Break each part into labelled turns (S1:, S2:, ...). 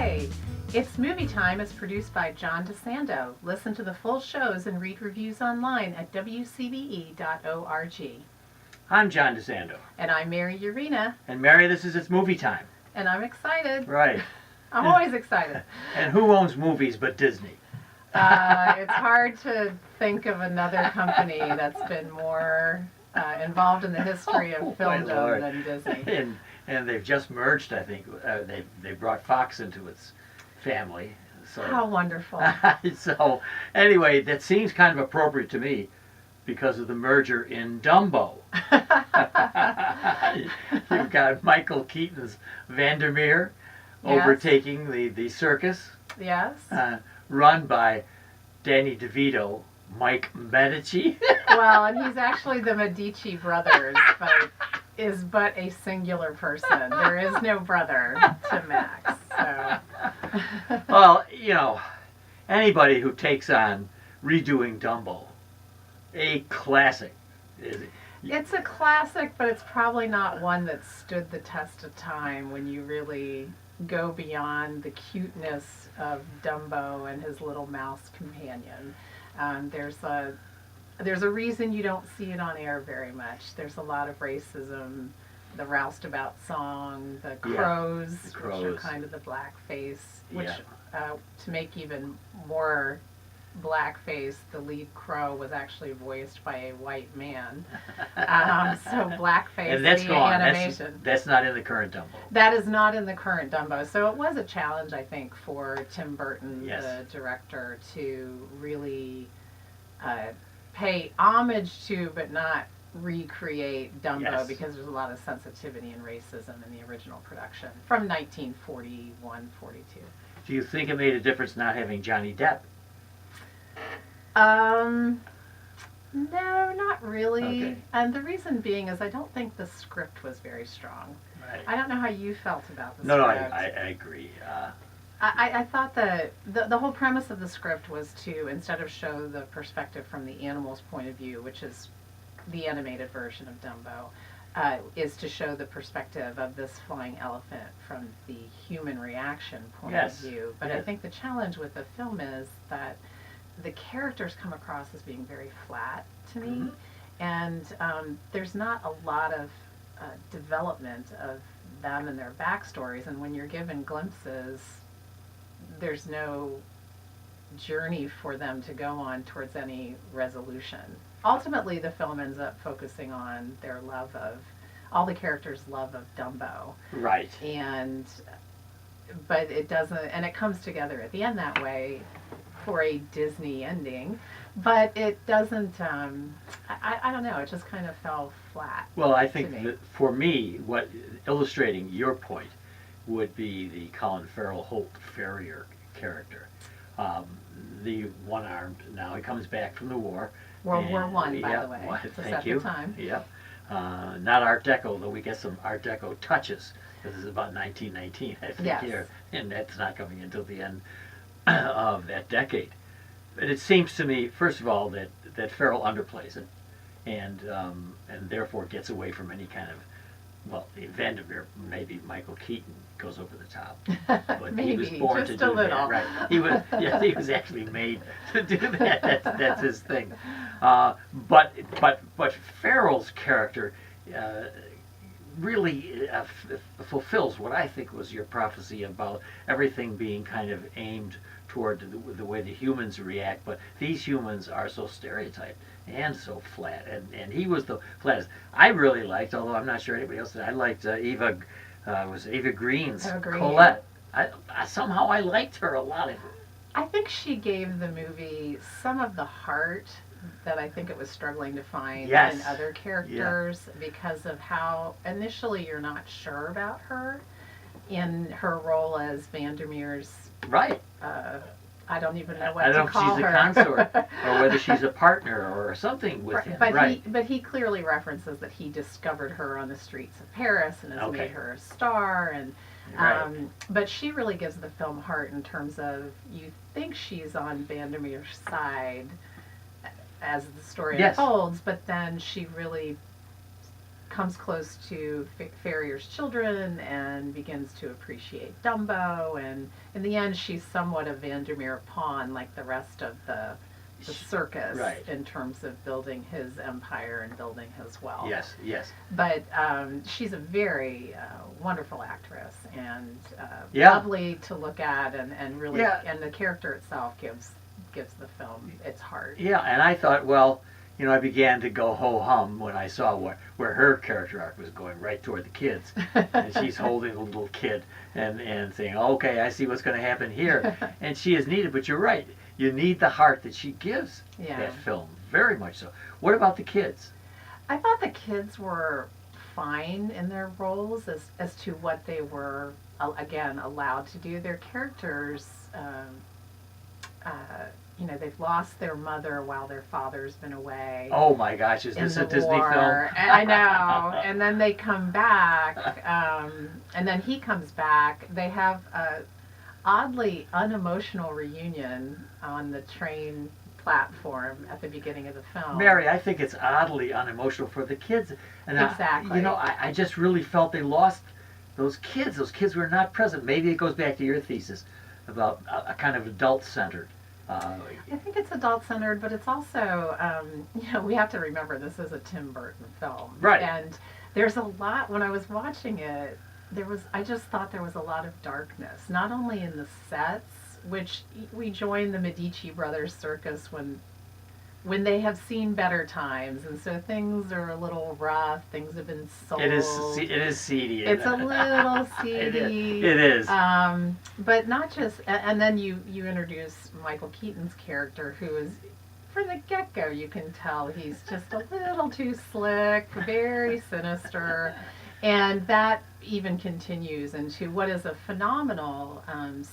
S1: Hey, it's Movie Time. It's produced by John DeSando. Listen to the full shows and read reviews online at WCBE.org.
S2: I'm John DeSando.
S1: And I'm Mary Yerina.
S2: And Mary, this is It's Movie Time.
S1: And I'm excited.
S2: Right.
S1: I'm always excited.
S2: And who owns movies but Disney?
S1: It's hard to think of another company that's been more involved in the history of filmdom than Disney.
S2: And they've just merged, I think. They brought Fox into its family. So,
S1: how wonderful.
S2: So, anyway, that seems kind of appropriate to me because of the merger in Dumbo. You've got Michael Keaton's Vandermeer overtaking the circus.
S1: Yes.
S2: Run by Danny DeVito, Mike Medici.
S1: Well, and he's actually the Medici brothers, but is but a singular person. There is no brother to Max. So.
S2: Well, you know, anybody who takes on redoing Dumbo, a classic.
S1: It's a classic, but it's probably not one that stood the test of time when you really go beyond the cuteness of Dumbo and his little mouse companion. There's a reason you don't see it on air very much. There's a lot of racism, the roustabout song, the crows, which are kind of the blackface, which to make even more blackface, the lead crow was actually voiced by a white man. So blackface,
S2: and that's
S1: the
S2: gone.
S1: animation.
S2: That's not in the current Dumbo.
S1: That is not in the current Dumbo. So it was a challenge, I think, for Tim Burton, the director, to really pay homage to, but not recreate Dumbo, because there's a lot of sensitivity and racism in the original production from 1941, 42.
S2: Do you think it made a difference not having Johnny Depp?
S1: No, not really.
S2: Okay.
S1: And the reason being is I don't think the script was very strong.
S2: Right.
S1: I don't know how you felt about the
S2: No,
S1: script.
S2: I agree.
S1: I thought that the whole premise of the script was to, instead of show the perspective from the animal's point of view, which is the animated version of Dumbo, is to show the perspective of this flying elephant from the human reaction point of view. But I think the challenge with the film is that the characters come across as being very flat to me, and there's not a lot of development of them and their backstories, and when you're given glimpses, there's no journey for them to go on towards any resolution. Ultimately, the film ends up focusing on their love of, all the characters' love of Dumbo.
S2: Right.
S1: But it doesn't, and it comes together at the end that way for a Disney ending, but it doesn't, I don't know, it just kind of fell flat.
S2: Well, I think that for me, what illustrating your point would be the Colin Farrell Holt Ferrier character. The one-armed, now he comes back from the war.
S1: World War I, by the way, to
S2: thank
S1: set
S2: you.
S1: the time.
S2: Yep. Not Art Deco, though we get some Art Deco touches. This is about 1919, I think, here, and that's not coming until the end of that decade. But it seems to me, first of all, that Farrell underplays it, and therefore gets away from any kind of, well, Vandermeer, maybe Michael Keaton goes over the top, but
S1: maybe,
S2: he was born to do that, right? He was actually made to do that. That's his thing. But Farrell's character really fulfills what I think was your prophecy about everything being kind of aimed toward the way the humans react, but these humans are so stereotyped and so flat, and he was the flattest. I really liked, although I'm not sure anybody else did, I liked Eva Green's Colette. Somehow I liked her a lot.
S1: I think she gave the movie some of the heart that I think it was struggling to find in other characters, because of how initially you're not sure about her in her role as Vandermeer's I don't even know what to call her.
S2: I don't know if she's a consort or whether she's a partner or something with him.
S1: But he clearly references that he discovered her on the streets of Paris and has made her a star. And but she really gives the film heart in terms of, you think she's on Vandermeer's side as the story unfolds, but then she really comes close to Farrier's children and begins to appreciate Dumbo. And in the end, she's somewhat a Vandermeer pawn, like the rest of the circus,
S2: right.
S1: in terms of building his empire and building his wealth.
S2: Yes, yes.
S1: But she's a very wonderful actress and
S2: Yeah.
S1: lovely to look at, and really,
S2: Yeah.
S1: and the character itself gives the film its heart.
S2: Yeah, and I thought, well, you know, I began to go ho-hum when I saw where her character arc was going, right toward the kids. And she's holding a little kid and saying, okay, I see what's going to happen here. And she is needed, but you're right. You need the heart that she gives that film, very much so. What about the kids?
S1: I thought the kids were fine in their roles as to what they were, again, allowed to do. Their characters, you know, they've lost their mother while their father's been away.
S2: Oh my gosh, is this a Disney film?
S1: I know. And then they come back, and then he comes back. They have a oddly unemotional reunion on the train platform at the beginning of the film.
S2: Mary, I think it's oddly unemotional for the kids. And
S1: exactly.
S2: You know, I just really felt they lost those kids. Those kids were not present. Maybe it goes back to your thesis about a kind of adult-centered.
S1: I think it's adult-centered, but it's also, you know, we have to remember this is a Tim Burton film.
S2: Right.
S1: And there's a lot, when I was watching it, I just thought there was a lot of darkness, not only in the sets, which we join the Medici brothers circus when they have seen better times, and so things are a little rough, things have been sold.
S2: It is seedy.
S1: It's a little seedy.
S2: It is.
S1: But not just, and then you introduce Michael Keaton's character, who is, from the get-go, you can tell he's just a little too slick, very sinister. And that even continues into what is a phenomenal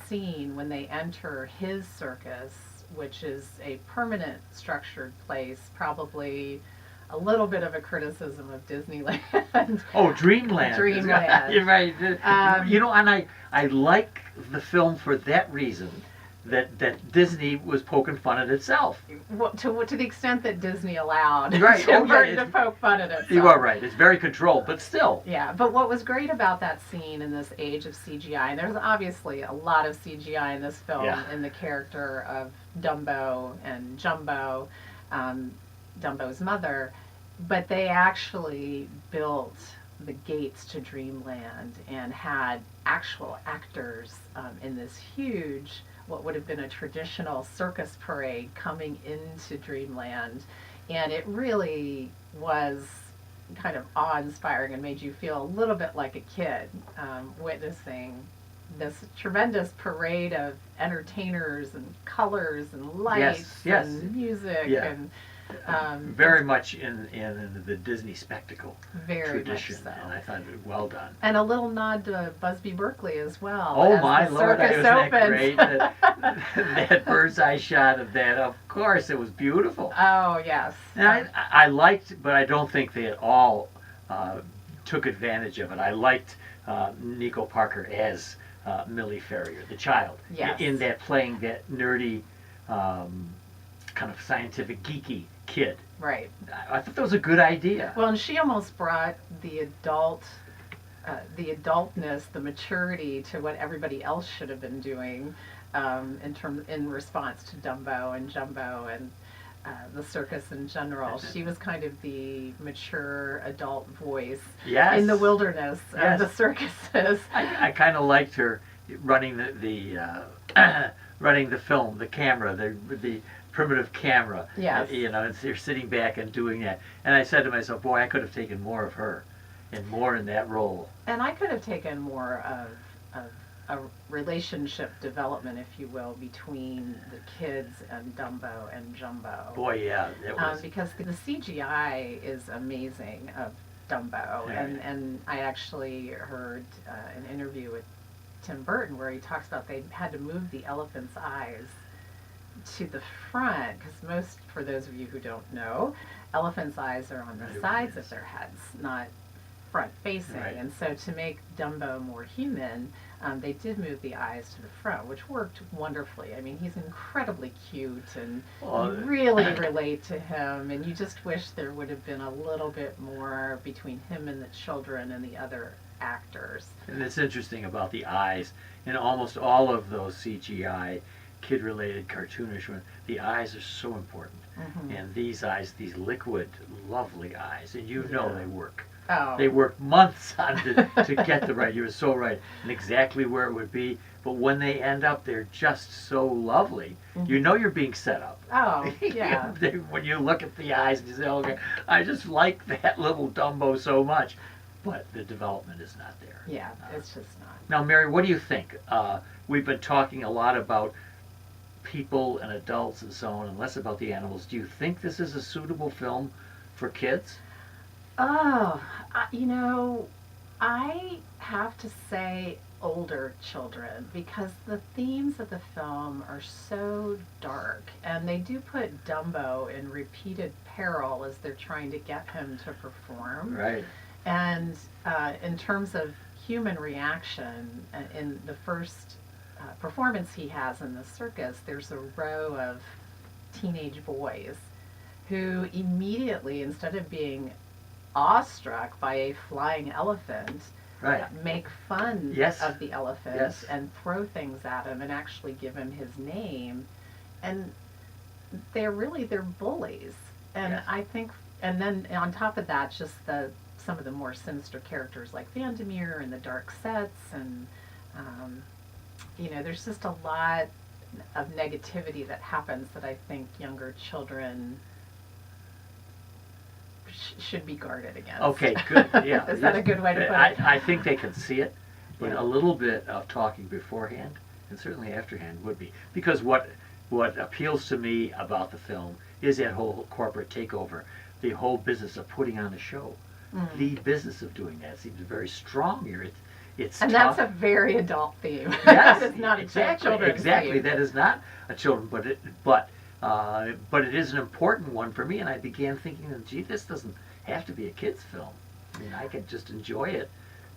S1: scene when they enter his circus, which is a permanent structured place, probably a little bit of a criticism of Disneyland.
S2: Oh, Dreamland.
S1: Dreamland.
S2: You're right. You know, and I like the film for that reason. That Disney was poking fun at itself.
S1: Well, to the extent that Disney allowed
S2: right.
S1: Tim Burton to poke fun at itself.
S2: You are right. It's very controlled, but still.
S1: Yeah, but what was great about that scene in this age of CGI, and there's obviously a lot of CGI in this film, in the character of Dumbo and Jumbo, Dumbo's mother, but they actually built the gates to Dreamland and had actual actors in this huge, what would have been a traditional circus parade coming into Dreamland, and it really was kind of awe-inspiring and made you feel a little bit like a kid witnessing this tremendous parade of entertainers and colors and lights and music and
S2: very much in the Disney spectacle
S1: very
S2: tradition,
S1: much so.
S2: and I thought it well done.
S1: And a little nod to Busby Berkeley as well.
S2: Oh
S1: as
S2: my
S1: the
S2: Lord,
S1: circus
S2: was that
S1: opens.
S2: great? That bird's eye shot of that, of course, it was beautiful.
S1: Oh yes.
S2: And I liked, but I don't think they at all took advantage of it. I liked Nico Parker as Millie Ferrier, the child, in that playing that nerdy, kind of scientific, geeky kid.
S1: Right.
S2: I thought that was a good idea.
S1: Well, and she almost brought the adultness, the maturity to what everybody else should have been doing, in response to Dumbo and Jumbo and the circus in general. She was kind of the mature adult voice in the wilderness of the circuses.
S2: I kind of liked her running running the film, the camera, the primitive camera.
S1: Yes.
S2: You know, and they're sitting back and doing that. And I said to myself, boy, I could have taken more of her and more in that role.
S1: And I could have taken more of a relationship development, if you will, between the kids and Dumbo and Jumbo.
S2: Boy, yeah. It was.
S1: Because the CGI is amazing of Dumbo. And I actually heard an interview with Tim Burton where he talks about they had to move the elephant's eyes to the front, because for those of you who don't know, elephants' eyes are on the sides of their heads, not front facing.
S2: Right.
S1: And so to make Dumbo more human, they did move the eyes to the front, which worked wonderfully. I mean, he's incredibly cute, and
S2: Well,
S1: you really relate to him, and you just wish there would have been a little bit more between him and the children and the other actors.
S2: And it's interesting about the eyes. In almost all of those CGI, kid-related, cartoonish ones, the eyes are so important.
S1: Mm-hmm.
S2: And these eyes, these liquid, lovely eyes, and you know they work.
S1: Oh.
S2: They worked months on to get the right. You were so right, and exactly where it would be. But when they end up, they're just so lovely.
S1: Mm-hmm.
S2: You know you're being set up.
S1: Oh, yeah.
S2: When you look at the eyes and you say, "Okay, I just like that little Dumbo so much," but the development is not there.
S1: Yeah, it's just not.
S2: Now, Mary, what do you think? We've been talking a lot about people and adults and so on, and less about the animals. Do you think this is a suitable film for kids?
S1: Oh, you know, I have to say older children, because the themes of the film are so dark, and they do put Dumbo in repeated peril as they're trying to get him to perform.
S2: Right.
S1: And in terms of human reaction, in the first performance he has in the circus, there's a row of teenage boys who immediately, instead of being awestruck by a flying elephant,
S2: Right.
S1: make fun
S2: Yes.
S1: of the elephant
S2: Yes.
S1: and throw things at him and actually give him his name. And they're bullies. And
S2: Yes.
S1: I think, and then on top of that, just some of the more sinister characters like Vandermeer and the dark sets, and there's just a lot of negativity that happens that I think younger children should be guarded against.
S2: Okay, good. Yeah.
S1: Is that a good way to put it?
S2: I think they can see it, but
S1: Yeah.
S2: a little bit of talking beforehand and certainly afterhand would be. Because what appeals to me about the film is that whole corporate takeover, the whole business of putting on a show.
S1: Mm.
S2: The business of doing that seems very strong here. It's
S1: And
S2: tough.
S1: that's a very adult theme.
S2: Yes,
S1: That is not
S2: exactly,
S1: a children's
S2: exactly.
S1: theme.
S2: That is not a children, but it is an important one for me. And I began thinking, gee, this doesn't have to be a kids' film. I mean, I can just enjoy it,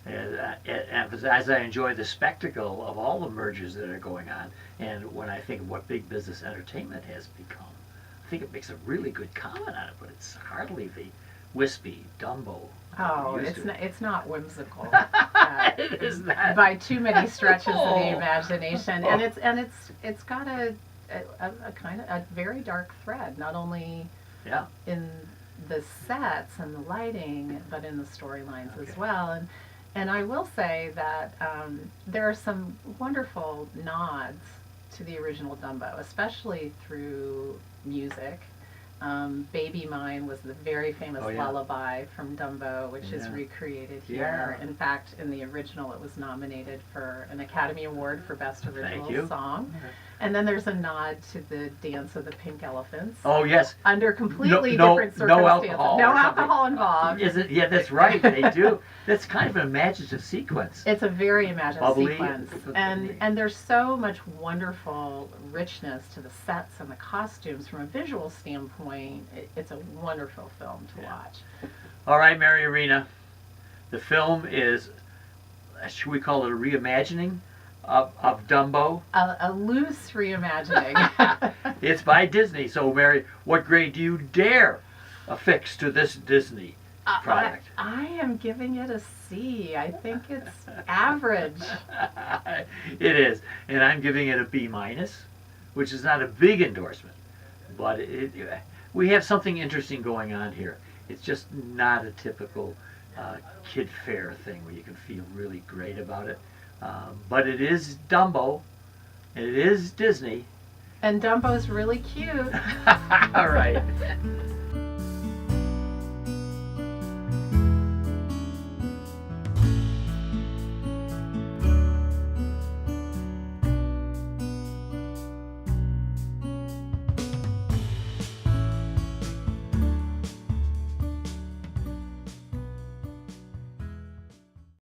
S2: as I enjoy the spectacle of all the mergers that are going on. And when I think of what big business entertainment has become, I think it makes a really good comment on it. But it's hardly the wispy Dumbo.
S1: Oh, it's not whimsical.
S2: It is not.
S1: By too many stretches of
S2: Oh.
S1: the imagination, and it's got a kind of a very dark thread, not only
S2: Yeah.
S1: in the sets and the lighting, but in the storylines as well. And I will say that there are some wonderful nods to the original Dumbo, especially through music. Baby Mine was the very famous
S2: Oh, yeah.
S1: lullaby from Dumbo, which is
S2: Yeah.
S1: recreated here.
S2: Yeah.
S1: In fact, in the original, it was nominated for an Academy Award for Best Original
S2: you.
S1: Song. And then there's a nod to the Dance of the Pink Elephants.
S2: Oh, yes.
S1: Under completely
S2: No-
S1: different
S2: no
S1: circumstances.
S2: alcohol
S1: No
S2: or something.
S1: alcohol involved.
S2: Is it? Yeah, that's right. They do. That's kind of an imaginative sequence.
S1: It's a very imaginative
S2: Bubbly.
S1: sequence, and there's so much wonderful richness to the sets and the costumes from a visual standpoint. It's a wonderful film to watch.
S2: All right, Mary Yerina. The film is, should we call it a reimagining of Dumbo?
S1: A loose reimagining.
S2: It's by Disney. So, Mary, what grade do you dare affix to this Disney product?
S1: I am giving it a C. I think it's average.
S2: It is, and I'm giving it a B minus, which is not a big endorsement, but we have something interesting going on here. It's just not a typical kid fare thing where you can feel really great about it. But it is Dumbo, and it is Disney.
S1: And Dumbo's really cute.
S2: All right.